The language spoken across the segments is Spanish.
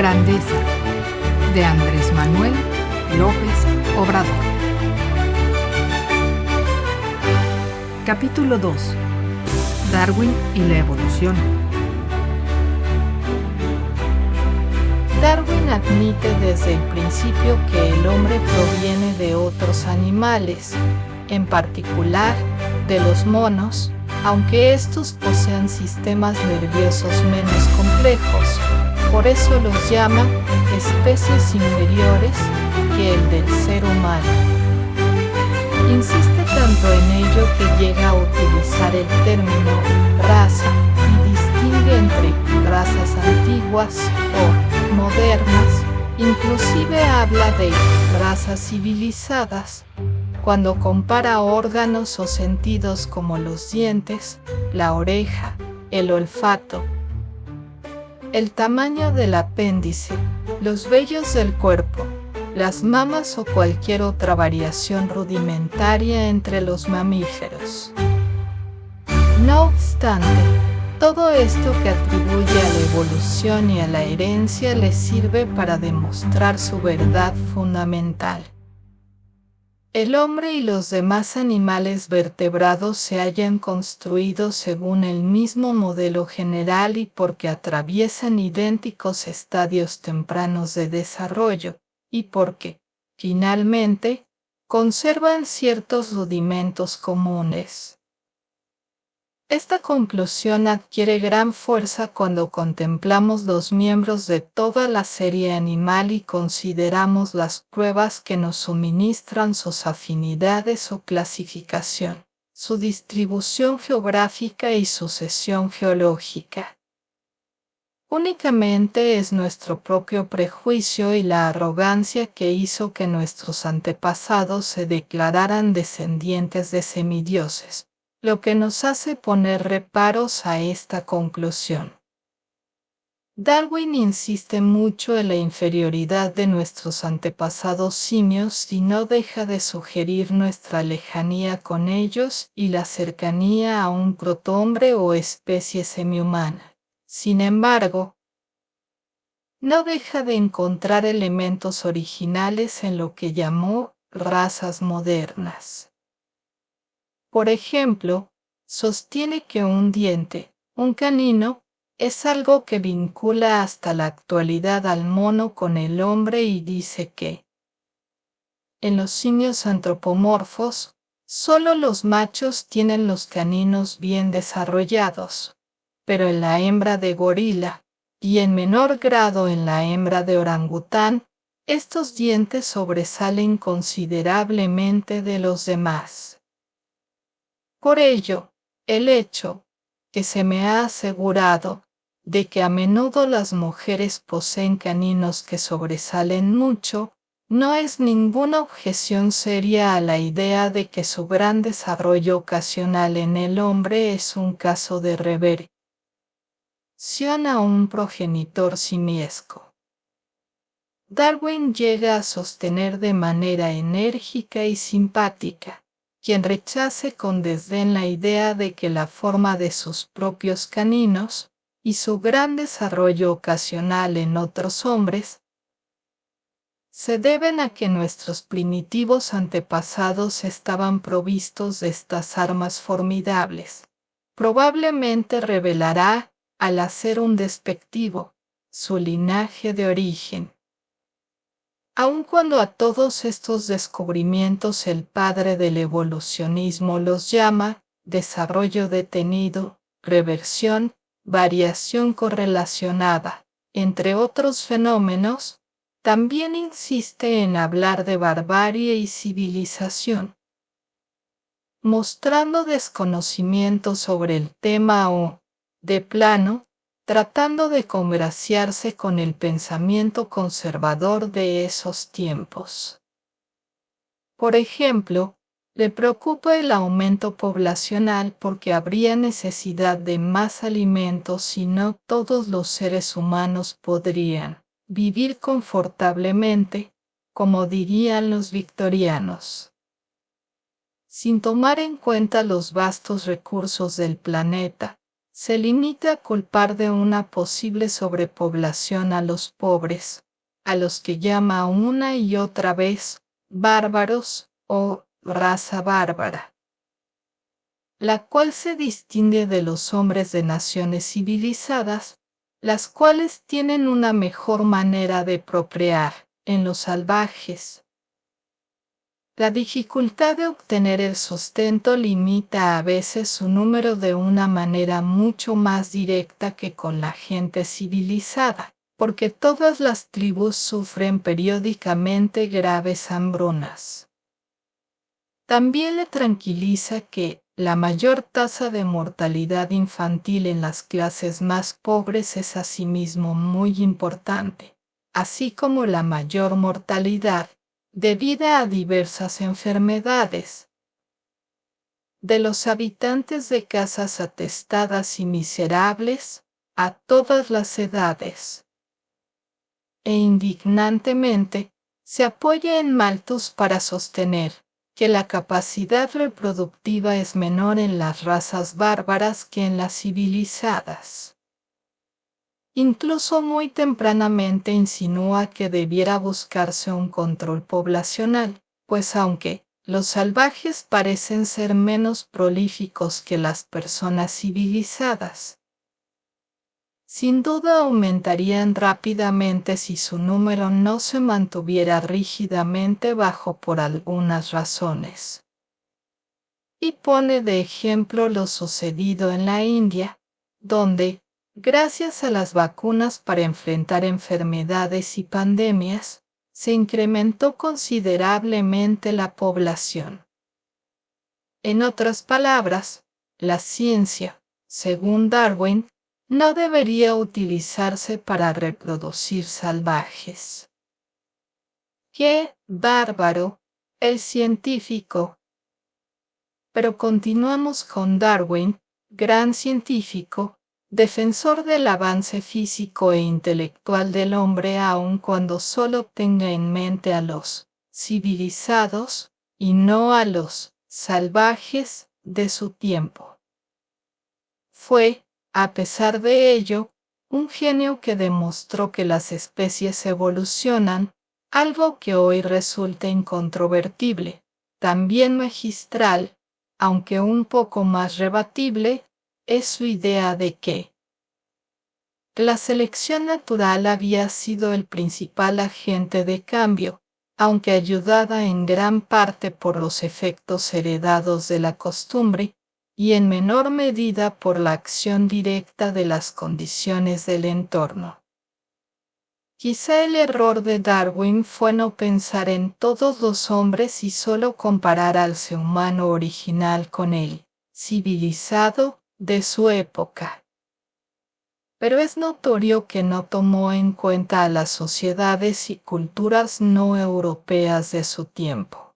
Grandeza, de Andrés Manuel López Obrador. Capítulo 2. Darwin y la evolución. Darwin admite desde el principio que el hombre proviene de otros animales, en particular de los monos, aunque estos posean sistemas nerviosos menos complejos. Por eso los llama especies inferiores que el del ser humano. Insiste tanto en ello que llega a utilizar el término raza y distingue entre razas antiguas o modernas, inclusive habla de razas civilizadas, cuando compara órganos o sentidos como los dientes, la oreja, el olfato, el tamaño del apéndice, los vellos del cuerpo, las mamas o cualquier otra variación rudimentaria entre los mamíferos. No obstante, todo esto que atribuye a la evolución y a la herencia le sirve para demostrar su verdad fundamental. El hombre y los demás animales vertebrados se hayan construido según el mismo modelo general y porque atraviesan idénticos estadios tempranos de desarrollo, y porque, finalmente, conservan ciertos rudimentos comunes. Esta conclusión adquiere gran fuerza cuando contemplamos los miembros de toda la serie animal y consideramos las pruebas que nos suministran sus afinidades o clasificación, su distribución geográfica y sucesión geológica. Únicamente es nuestro propio prejuicio y la arrogancia que hizo que nuestros antepasados se declararan descendientes de semidioses, lo que nos hace poner reparos a esta conclusión. Darwin insiste mucho en la inferioridad de nuestros antepasados simios y no deja de sugerir nuestra lejanía con ellos y la cercanía a un protohombre o especie semihumana. Sin embargo, no deja de encontrar elementos originales en lo que llamó razas modernas. Por ejemplo, sostiene que un diente, un canino, es algo que vincula hasta la actualidad al mono con el hombre y dice que, en los simios antropomorfos, solo los machos tienen los caninos bien desarrollados, pero en la hembra de gorila, y en menor grado en la hembra de orangután, estos dientes sobresalen considerablemente de los demás. Por ello, el hecho, que se me ha asegurado, de que a menudo las mujeres poseen caninos que sobresalen mucho, no es ninguna objeción seria a la idea de que su gran desarrollo ocasional en el hombre es un caso de reversión a un progenitor simiesco. Darwin llega a sostener de manera enérgica y simpática: quien rechace con desdén la idea de que la forma de sus propios caninos y su gran desarrollo ocasional en otros hombres se deben a que nuestros primitivos antepasados estaban provistos de estas armas formidables, probablemente revelará, al hacer un despectivo, su linaje de origen. Aun cuando a todos estos descubrimientos el padre del evolucionismo los llama desarrollo detenido, reversión, variación correlacionada, entre otros fenómenos, también insiste en hablar de barbarie y civilización, mostrando desconocimiento sobre el tema o, de plano, tratando de congraciarse con el pensamiento conservador de esos tiempos. Por ejemplo, le preocupa el aumento poblacional porque habría necesidad de más alimentos si no todos los seres humanos podrían vivir confortablemente, como dirían los victorianos. Sin tomar en cuenta los vastos recursos del planeta, se limita a culpar de una posible sobrepoblación a los pobres, a los que llama una y otra vez bárbaros o raza bárbara, la cual se distingue de los hombres de naciones civilizadas, las cuales tienen una mejor manera de procrear en los salvajes. La dificultad de obtener el sustento limita a veces su número de una manera mucho más directa que con la gente civilizada, porque todas las tribus sufren periódicamente graves hambrunas. También le tranquiliza que la mayor tasa de mortalidad infantil en las clases más pobres es asimismo muy importante, así como la mayor mortalidad debida a diversas enfermedades. De los habitantes de casas atestadas y miserables, a todas las edades. E indignantemente, se apoya en Malthus para sostener que la capacidad reproductiva es menor en las razas bárbaras que en las civilizadas. Incluso muy tempranamente insinúa que debiera buscarse un control poblacional, pues aunque los salvajes parecen ser menos prolíficos que las personas civilizadas, sin duda aumentarían rápidamente si su número no se mantuviera rígidamente bajo por algunas razones. Y pone de ejemplo lo sucedido en la India, donde, gracias a las vacunas para enfrentar enfermedades y pandemias, se incrementó considerablemente la población. En otras palabras, la ciencia, según Darwin, no debería utilizarse para reproducir salvajes. ¡Qué bárbaro! El científico. Pero continuamos con Darwin, gran científico, defensor del avance físico e intelectual del hombre aun cuando solo tenga en mente a los civilizados y no a los salvajes de su tiempo. Fue, a pesar de ello, un genio que demostró que las especies evolucionan, algo que hoy resulta incontrovertible, también magistral, aunque un poco más rebatible, es su idea de que la selección natural había sido el principal agente de cambio, aunque ayudada en gran parte por los efectos heredados de la costumbre, y en menor medida por la acción directa de las condiciones del entorno. Quizá el error de Darwin fue no pensar en todos los hombres y solo comparar al ser humano original con el civilizado de su época. Pero es notorio que no tomó en cuenta a las sociedades y culturas no europeas de su tiempo.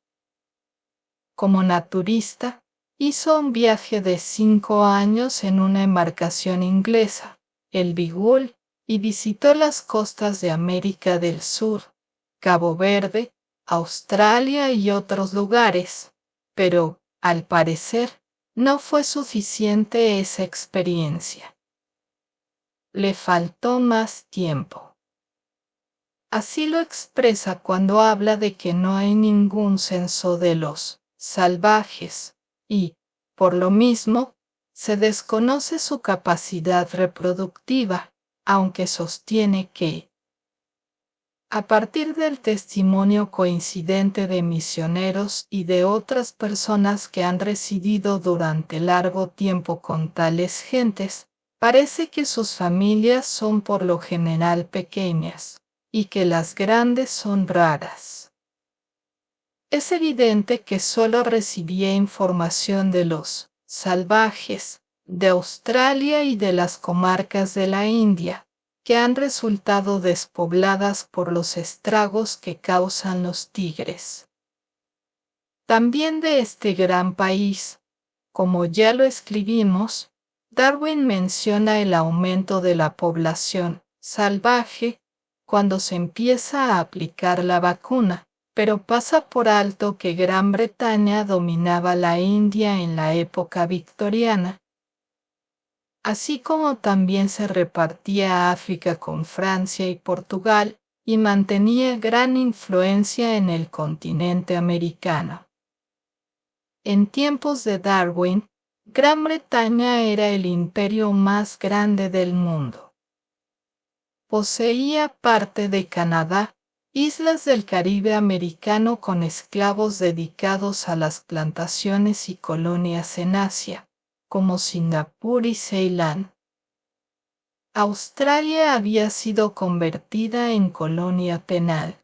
Como naturista, hizo un viaje de 5 años en una embarcación inglesa, el Beagle, y visitó las costas de América del Sur, Cabo Verde, Australia y otros lugares, pero, al parecer, no fue suficiente esa experiencia. Le faltó más tiempo. Así lo expresa cuando habla de que no hay ningún censo de los salvajes, y, por lo mismo, se desconoce su capacidad reproductiva, aunque sostiene que, a partir del testimonio coincidente de misioneros y de otras personas que han residido durante largo tiempo con tales gentes, parece que sus familias son por lo general pequeñas, y que las grandes son raras. Es evidente que solo recibía información de los salvajes, de Australia y de las comarcas de la India, que han resultado despobladas por los estragos que causan los tigres. También de este gran país, como ya lo escribimos, Darwin menciona el aumento de la población salvaje cuando se empieza a aplicar la vacuna, pero pasa por alto que Gran Bretaña dominaba la India en la época victoriana. así como también se repartía África con Francia y Portugal y mantenía gran influencia en el continente americano. En tiempos de Darwin, Gran Bretaña era el imperio más grande del mundo. Poseía parte de Canadá, islas del Caribe americano con esclavos dedicados a las plantaciones y colonias en Asia, como Singapur y Ceilán. Australia había sido convertida en colonia penal.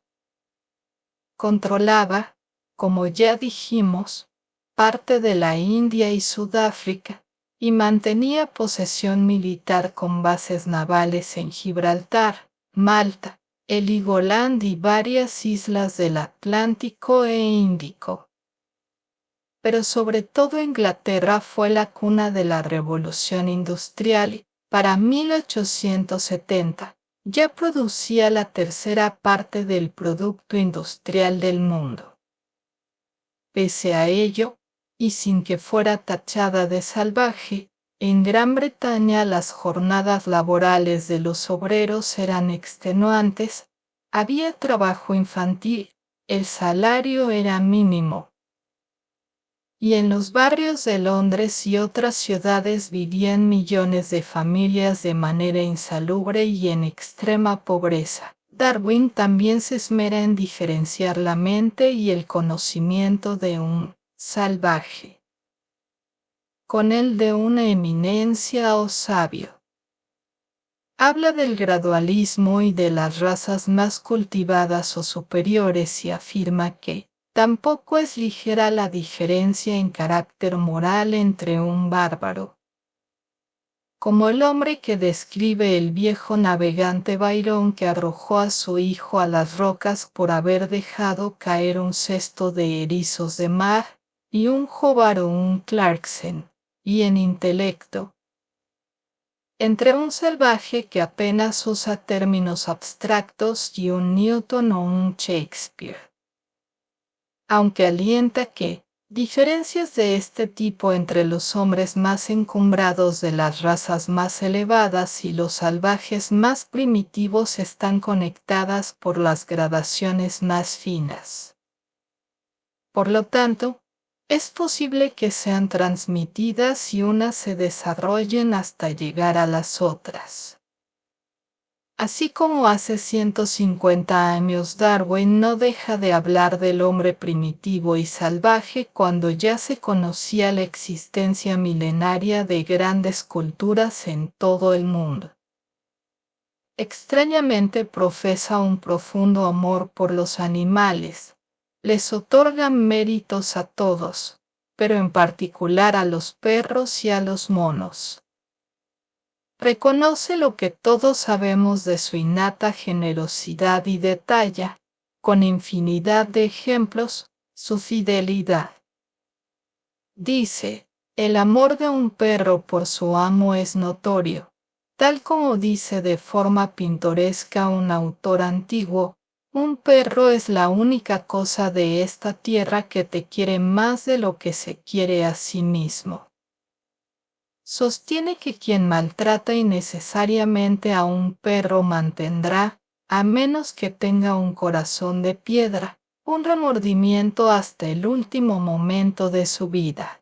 Controlaba, como ya dijimos, parte de la India y Sudáfrica, y mantenía posesión militar con bases navales en Gibraltar, Malta, Heligoland y varias islas del Atlántico e Índico. Pero sobre todo Inglaterra fue la cuna de la Revolución Industrial. Para 1870, ya producía la tercera parte del producto industrial del mundo. Pese a ello, y sin que fuera tachada de salvaje, en Gran Bretaña las jornadas laborales de los obreros eran extenuantes, había trabajo infantil, el salario era mínimo. Y en los barrios de Londres y otras ciudades vivían millones de familias de manera insalubre y en extrema pobreza. Darwin también se esmera en diferenciar la mente y el conocimiento de un salvaje con el de una eminencia o sabio. Habla del gradualismo y de las razas más cultivadas o superiores y afirma que tampoco es ligera la diferencia en carácter moral entre un bárbaro, como el hombre que describe el viejo navegante Byron que arrojó a su hijo a las rocas por haber dejado caer un cesto de erizos de mar, y un Hobart o un Clarkson, y en intelecto, entre un salvaje que apenas usa términos abstractos y un Newton o un Shakespeare. Aunque alienta que diferencias de este tipo entre los hombres más encumbrados de las razas más elevadas y los salvajes más primitivos están conectadas por las gradaciones más finas. Por lo tanto, es posible que sean transmitidas y unas se desarrollen hasta llegar a las otras. Así como hace 150 años Darwin no deja de hablar del hombre primitivo y salvaje cuando ya se conocía la existencia milenaria de grandes culturas en todo el mundo. Extrañamente profesa un profundo amor por los animales, les otorga méritos a todos, pero en particular a los perros y a los monos. Reconoce lo que todos sabemos de su innata generosidad y detalla, con infinidad de ejemplos, su fidelidad. Dice, el amor de un perro por su amo es notorio, tal como dice de forma pintoresca un autor antiguo, un perro es la única cosa de esta tierra que te quiere más de lo que se quiere a sí mismo. Sostiene que quien maltrata innecesariamente a un perro mantendrá, a menos que tenga un corazón de piedra, un remordimiento hasta el último momento de su vida.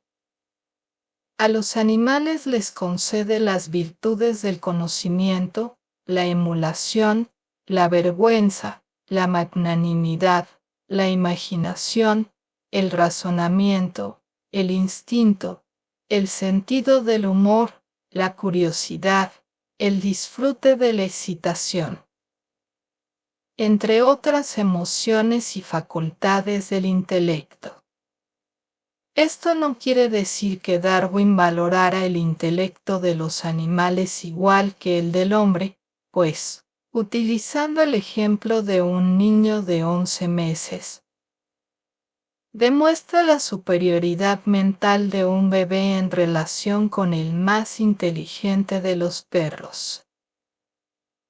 A los animales les concede las virtudes del conocimiento, la emulación, la vergüenza, la magnanimidad, la imaginación, el razonamiento, el instinto, el sentido del humor, la curiosidad, el disfrute de la excitación, entre otras emociones y facultades del intelecto. Esto no quiere decir que Darwin valorara el intelecto de los animales igual que el del hombre, pues, utilizando el ejemplo de un niño de 11 meses, demuestra la superioridad mental de un bebé en relación con el más inteligente de los perros.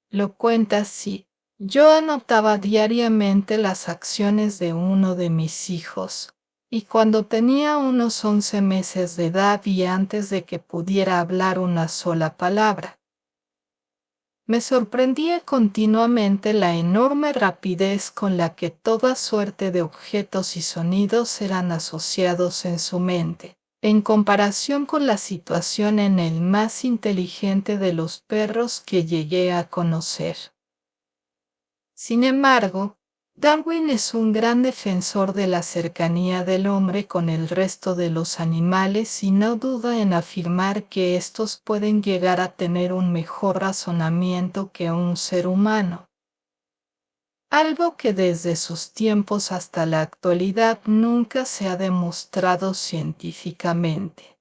Lo cuenta así: yo anotaba diariamente las acciones de uno de mis hijos, y cuando tenía unos 11 meses de edad y antes de que pudiera hablar una sola palabra. Me sorprendía continuamente la enorme rapidez con la que toda suerte de objetos y sonidos eran asociados en su mente, en comparación con la situación en el más inteligente de los perros que llegué a conocer. Sin embargo, Darwin es un gran defensor de la cercanía del hombre con el resto de los animales y no duda en afirmar que estos pueden llegar a tener un mejor razonamiento que un ser humano. Algo que desde sus tiempos hasta la actualidad nunca se ha demostrado científicamente.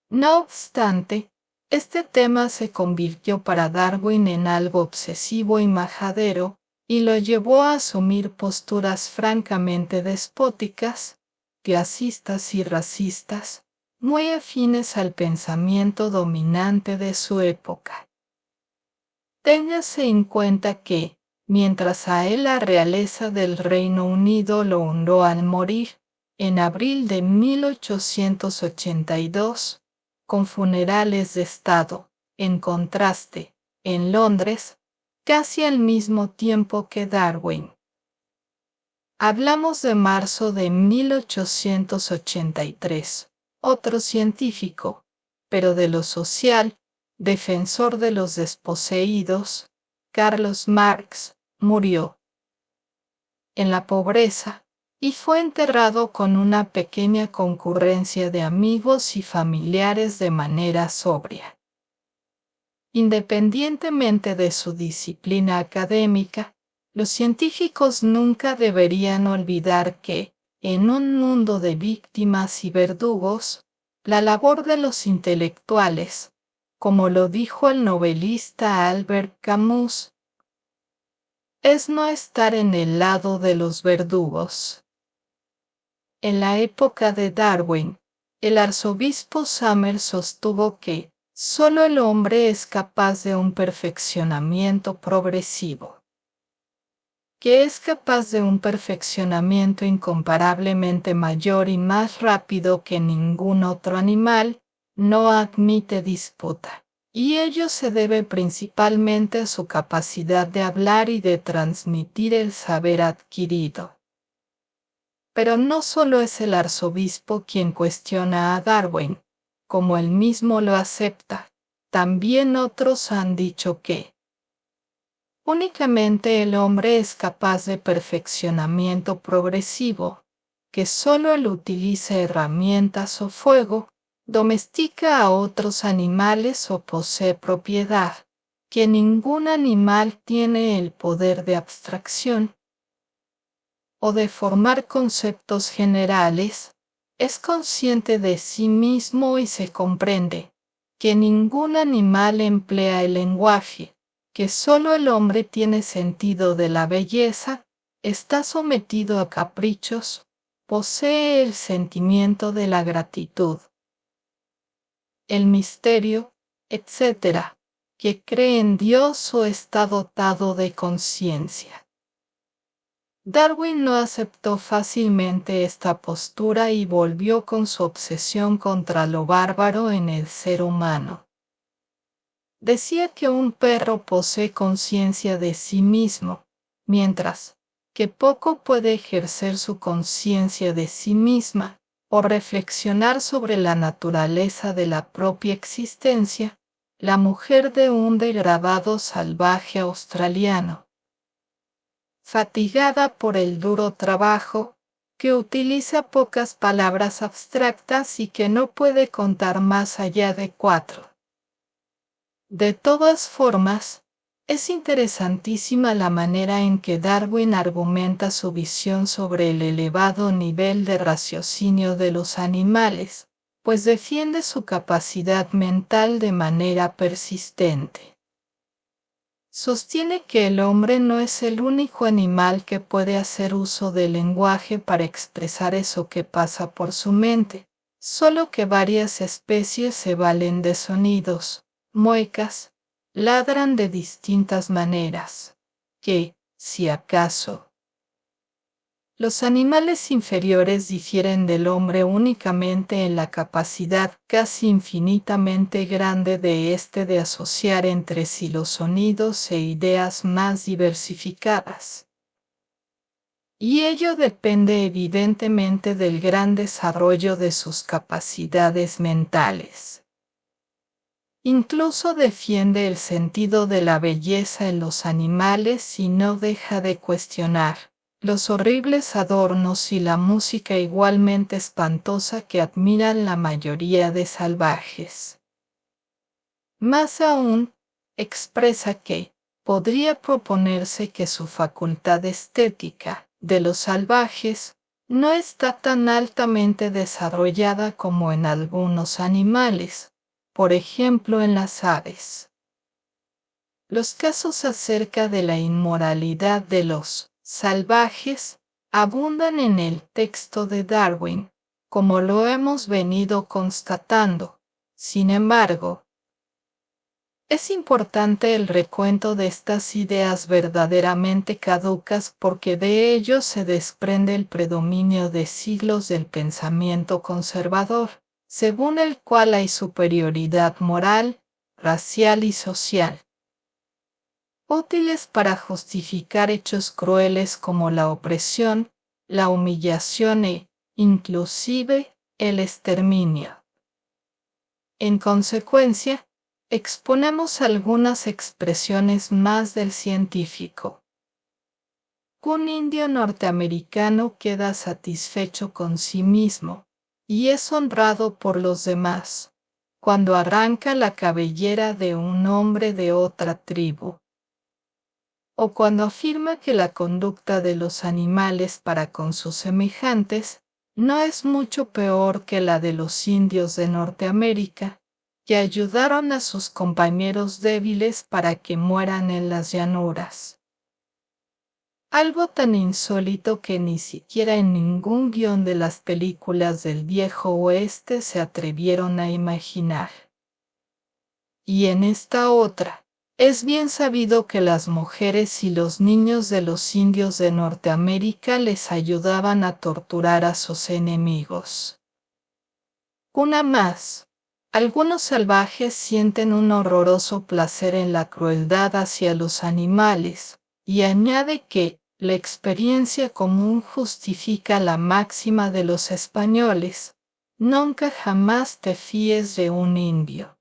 No obstante, este tema se convirtió para Darwin en algo obsesivo y majadero, y lo llevó a asumir posturas francamente despóticas, clasistas y racistas, muy afines al pensamiento dominante de su época. Téngase en cuenta que, mientras a él la realeza del Reino Unido lo honró al morir, en abril de 1882, con funerales de Estado, en contraste, en Londres, casi al mismo tiempo que Darwin. Hablamos de marzo de 1883. Otro científico, pero de lo social, defensor de los desposeídos, Carlos Marx, murió en la pobreza y fue enterrado con una pequeña concurrencia de amigos y familiares de manera sobria. Independientemente de su disciplina académica, los científicos nunca deberían olvidar que, en un mundo de víctimas y verdugos, la labor de los intelectuales, como lo dijo el novelista Albert Camus, es no estar en el lado de los verdugos. En la época de Darwin, el arzobispo Summers sostuvo que solo el hombre es capaz de un perfeccionamiento progresivo, que es capaz de un perfeccionamiento incomparablemente mayor y más rápido que ningún otro animal, no admite disputa. Y ello se debe principalmente a su capacidad de hablar y de transmitir el saber adquirido. Pero no solo es el arzobispo quien cuestiona a Darwin, como él mismo lo acepta, también otros han dicho que únicamente el hombre es capaz de perfeccionamiento progresivo, que solo él utiliza herramientas o fuego, domestica a otros animales o posee propiedad, que ningún animal tiene el poder de abstracción o de formar conceptos generales, es consciente de sí mismo y se comprende que ningún animal emplea el lenguaje, que solo el hombre tiene sentido de la belleza, está sometido a caprichos, posee el sentimiento de la gratitud, el misterio, etc., que cree en Dios o está dotado de conciencia. Darwin no aceptó fácilmente esta postura y volvió con su obsesión contra lo bárbaro en el ser humano. Decía que un perro posee conciencia de sí mismo, mientras que poco puede ejercer su conciencia de sí misma o reflexionar sobre la naturaleza de la propia existencia, la mujer de un degradado salvaje australiano, fatigada por el duro trabajo, que utiliza pocas palabras abstractas y que no puede contar más allá de 4. De todas formas, es interesantísima la manera en que Darwin argumenta su visión sobre el elevado nivel de raciocinio de los animales, pues defiende su capacidad mental de manera persistente. Sostiene que el hombre no es el único animal que puede hacer uso del lenguaje para expresar eso que pasa por su mente, solo que varias especies se valen de sonidos, muecas, ladran de distintas maneras, que, si acaso, Los animales inferiores difieren del hombre únicamente en la capacidad casi infinitamente grande de éste de asociar entre sí los sonidos e ideas más diversificadas. Y ello depende evidentemente del gran desarrollo de sus capacidades mentales. Incluso defiende el sentido de la belleza en los animales y no deja de cuestionar los horribles adornos y la música igualmente espantosa que admiran la mayoría de salvajes. Más aún, expresa que podría proponerse que su facultad estética de los salvajes no está tan altamente desarrollada como en algunos animales, por ejemplo en las aves. Los casos acerca de la inmoralidad de los salvajes abundan en el texto de Darwin, como lo hemos venido constatando. Sin embargo, es importante el recuento de estas ideas verdaderamente caducas porque de ello se desprende el predominio de siglos del pensamiento conservador, según el cual hay superioridad moral, racial y social, útiles para justificar hechos crueles como la opresión, la humillación e, inclusive, el exterminio. En consecuencia, exponemos algunas expresiones más del científico. Un indio norteamericano queda satisfecho con sí mismo y es honrado por los demás cuando arranca la cabellera de un hombre de otra tribu, o cuando afirma que la conducta de los animales para con sus semejantes no es mucho peor que la de los indios de Norteamérica, que ayudaron a sus compañeros débiles para que mueran en las llanuras. Algo tan insólito que ni siquiera en ningún guión de las películas del viejo oeste se atrevieron a imaginar. Y en esta otra, es bien sabido que las mujeres y los niños de los indios de Norteamérica les ayudaban a torturar a sus enemigos. Una más. Algunos salvajes sienten un horroroso placer en la crueldad hacia los animales, y añade que la experiencia común justifica la máxima de los españoles: nunca jamás te fíes de un indio.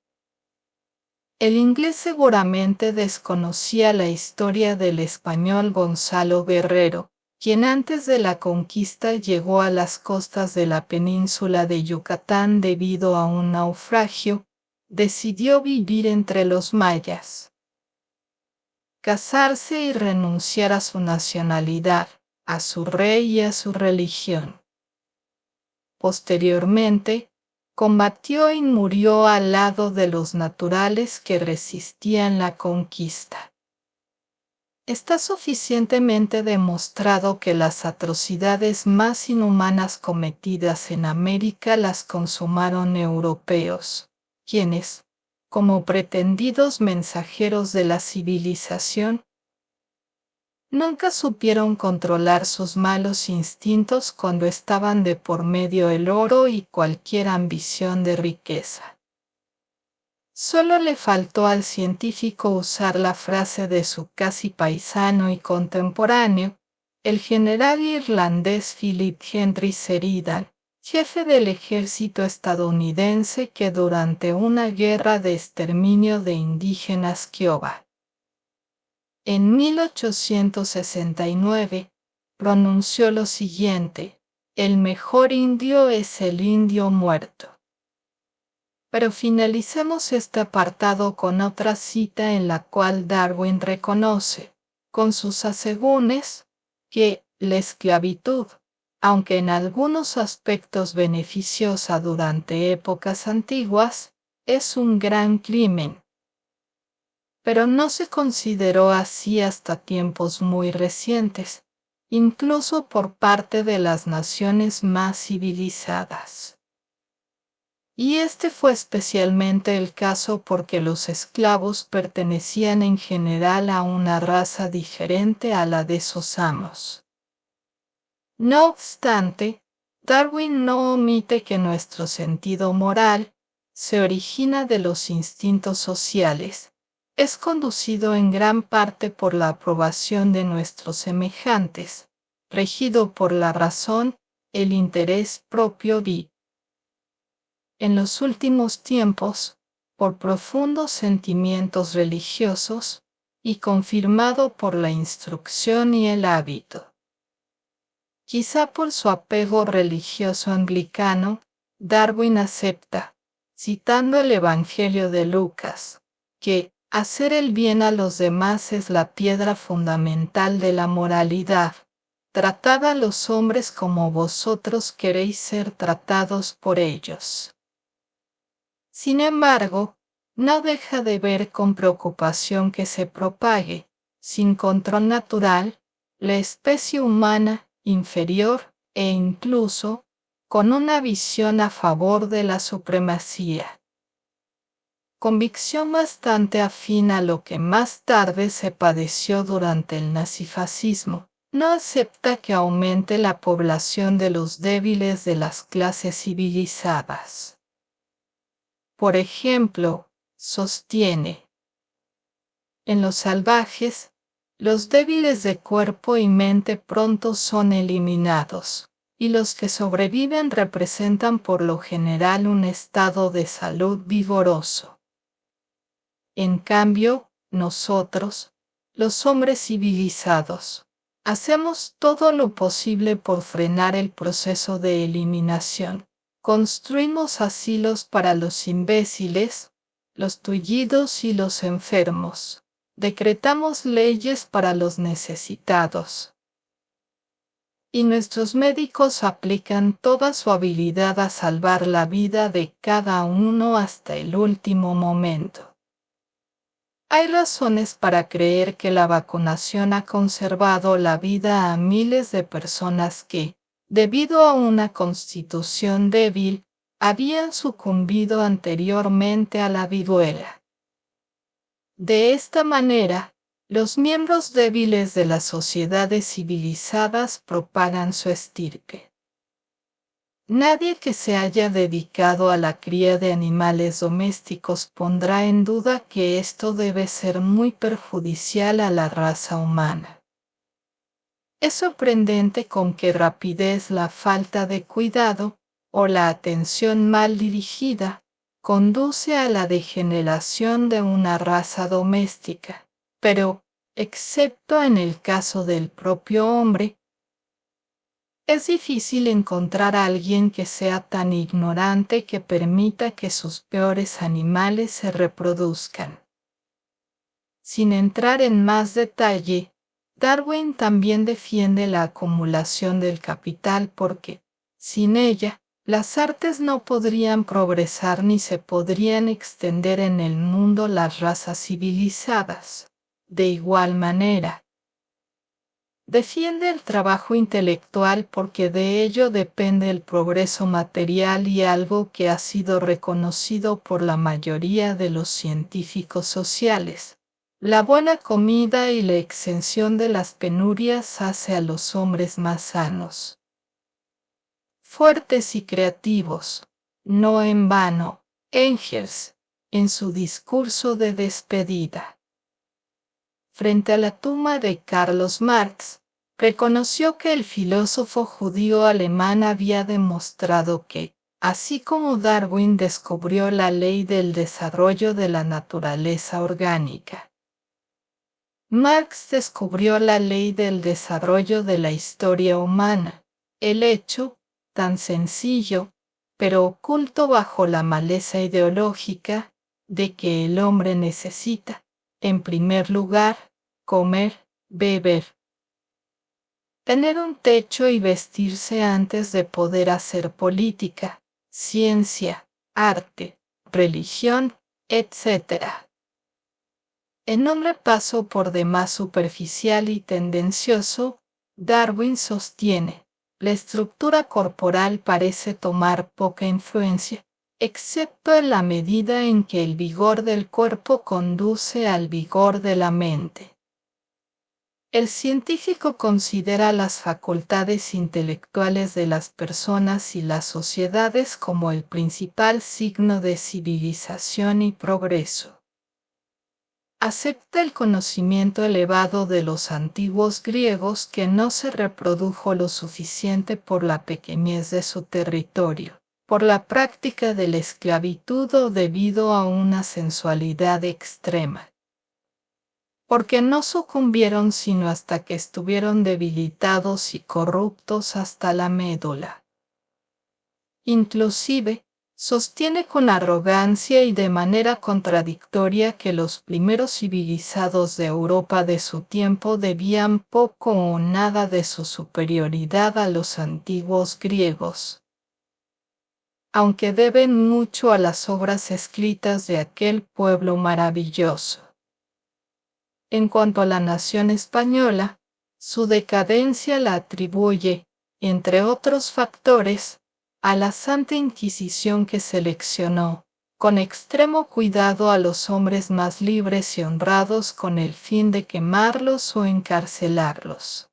El inglés seguramente desconocía la historia del español Gonzalo Guerrero, quien antes de la conquista llegó a las costas de la península de Yucatán debido a un naufragio, decidió vivir entre los mayas, casarse y renunciar a su nacionalidad, a su rey y a su religión. Posteriormente, combatió y murió al lado de los naturales que resistían la conquista. Está suficientemente demostrado que las atrocidades más inhumanas cometidas en América las consumaron europeos, quienes, como pretendidos mensajeros de la civilización, nunca supieron controlar sus malos instintos cuando estaban de por medio el oro y cualquier ambición de riqueza. Solo le faltó al científico usar la frase de su casi paisano y contemporáneo, el general irlandés Philip Henry Sheridan, jefe del ejército estadounidense que durante una guerra de exterminio de indígenas Kiowa, en 1869, pronunció lo siguiente: el mejor indio es el indio muerto. Pero finalicemos este apartado con otra cita en la cual Darwin reconoce, con sus asegúnes, que la esclavitud, aunque en algunos aspectos beneficiosa durante épocas antiguas, es un gran crimen. Pero no se consideró así hasta tiempos muy recientes, incluso por parte de las naciones más civilizadas. Y este fue especialmente el caso porque los esclavos pertenecían en general a una raza diferente a la de sus amos. No obstante, Darwin no omite que nuestro sentido moral se origina de los instintos sociales. Es conducido en gran parte por la aprobación de nuestros semejantes, regido por la razón, el interés propio y, en los últimos tiempos, por profundos sentimientos religiosos, y confirmado por la instrucción y el hábito. Quizá por su apego religioso anglicano, Darwin acepta, citando el Evangelio de Lucas, que hacer el bien a los demás es la piedra fundamental de la moralidad. Tratad a los hombres como vosotros queréis ser tratados por ellos. Sin embargo, no deja de ver con preocupación que se propague, sin control natural, la especie humana inferior e incluso con una visión a favor de la supremacía. Convicción bastante afín a lo que más tarde se padeció durante el nazifascismo. No acepta que aumente la población de los débiles de las clases civilizadas. Por ejemplo, sostiene: en los salvajes, los débiles de cuerpo y mente pronto son eliminados, y los que sobreviven representan por lo general un estado de salud vigoroso. En cambio, nosotros, los hombres civilizados, hacemos todo lo posible por frenar el proceso de eliminación. Construimos asilos para los imbéciles, los tullidos y los enfermos. Decretamos leyes para los necesitados. Y nuestros médicos aplican toda su habilidad a salvar la vida de cada uno hasta el último momento. Hay razones para creer que la vacunación ha conservado la vida a miles de personas que, debido a una constitución débil, habían sucumbido anteriormente a la viruela. De esta manera, los miembros débiles de las sociedades civilizadas propagan su estirpe. Nadie que se haya dedicado a la cría de animales domésticos pondrá en duda que esto debe ser muy perjudicial a la raza humana. Es sorprendente con qué rapidez la falta de cuidado o la atención mal dirigida conduce a la degeneración de una raza doméstica, pero, excepto en el caso del propio hombre, es difícil encontrar a alguien que sea tan ignorante que permita que sus peores animales se reproduzcan. Sin entrar en más detalle, Darwin también defiende la acumulación del capital porque, sin ella, las artes no podrían progresar ni se podrían extender en el mundo las razas civilizadas. De igual manera, defiende el trabajo intelectual porque de ello depende el progreso material y algo que ha sido reconocido por la mayoría de los científicos sociales. La buena comida y la exención de las penurias hace a los hombres más sanos, fuertes y creativos. No en vano, Engels, en su discurso de despedida frente a la tumba de Carlos Marx, reconoció que el filósofo judío alemán había demostrado que, así como Darwin descubrió la ley del desarrollo de la naturaleza orgánica, Marx descubrió la ley del desarrollo de la historia humana, el hecho, tan sencillo, pero oculto bajo la maleza ideológica, de que el hombre necesita, en primer lugar, comer, beber, tener un techo y vestirse antes de poder hacer política, ciencia, arte, religión, etc. En un repaso por demás superficial y tendencioso, Darwin sostiene: la estructura corporal parece tomar poca influencia, excepto en la medida en que el vigor del cuerpo conduce al vigor de la mente. El científico considera las facultades intelectuales de las personas y las sociedades como el principal signo de civilización y progreso. Acepta el conocimiento elevado de los antiguos griegos que no se reprodujo lo suficiente por la pequeñez de su territorio, por la práctica de la esclavitud o debido a una sensualidad extrema. Porque no sucumbieron sino hasta que estuvieron debilitados y corruptos hasta la médula. Inclusive, sostiene con arrogancia y de manera contradictoria que los primeros civilizados de Europa de su tiempo debían poco o nada de su superioridad a los antiguos griegos, aunque deben mucho a las obras escritas de aquel pueblo maravilloso. En cuanto a la nación española, su decadencia la atribuye, entre otros factores, a la Santa Inquisición que seleccionó, con extremo cuidado a los hombres más libres y honrados con el fin de quemarlos o encarcelarlos.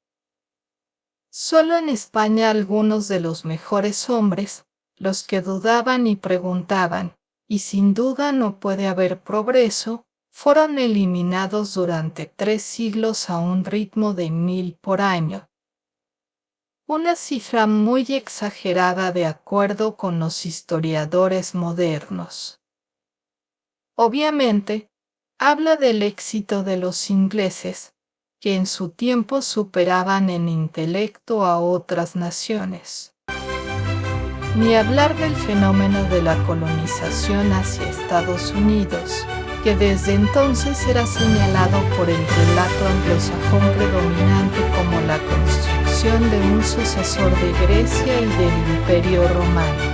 Solo en España algunos de los mejores hombres, los que dudaban y preguntaban, y sin duda no puede haber progreso, fueron eliminados durante 3 siglos a un ritmo de 1000 por año. Una cifra muy exagerada de acuerdo con los historiadores modernos. Obviamente, habla del éxito de los ingleses, que en su tiempo superaban en intelecto a otras naciones. Ni hablar del fenómeno de la colonización hacia Estados Unidos, que desde entonces era señalado por el relato anglosajón predominante como la construcción de un sucesor de Grecia y del Imperio Romano.